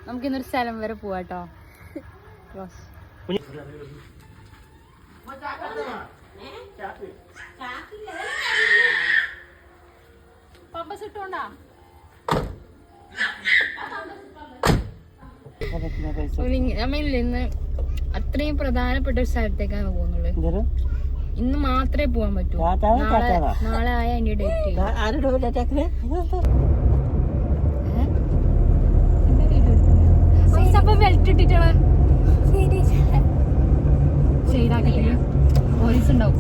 നമുക്കിന്നൊരു സ്ഥലം വരെ പോവാട്ടോ. ഇന്ന് അത്രയും പ്രധാനപ്പെട്ട ഒരു സ്ഥലത്തേക്കാണ് പോകുന്നുള്ളത്. ഇന്ന് മാത്രമേ പോവാൻ പറ്റൂ. നാളെ ആയ അതിന്റെ ഡേറ്റ് ബെൽറ്റ് ഇട്ടിട്ടാണ് ശരിയാക്കിട്ടില്ല. പോലീസ് ഉണ്ടാവും.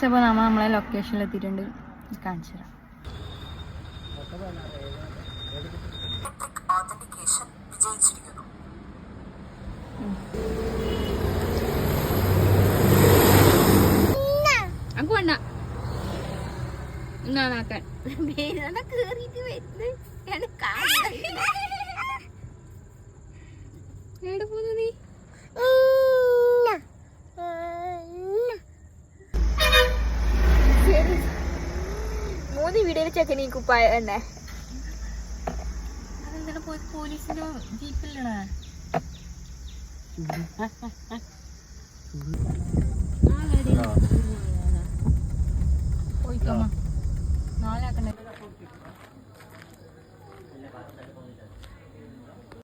അപ്പൊ നമ്മളെ ലൊക്കേഷനിൽ എത്തിയിട്ടുണ്ട്. കാണിച്ചു തരാം. അനക്ക് വേണ്ട നാക്കാൻ എവിടെ പോന്നു നീ? മൂന്ന് വീഡിയോയിൽ ചെക്കനീ കുപ്പായ തന്നെ. അതെന്താണ് പോലീസിന്റെ ജീപ്പിലാണ്. ആ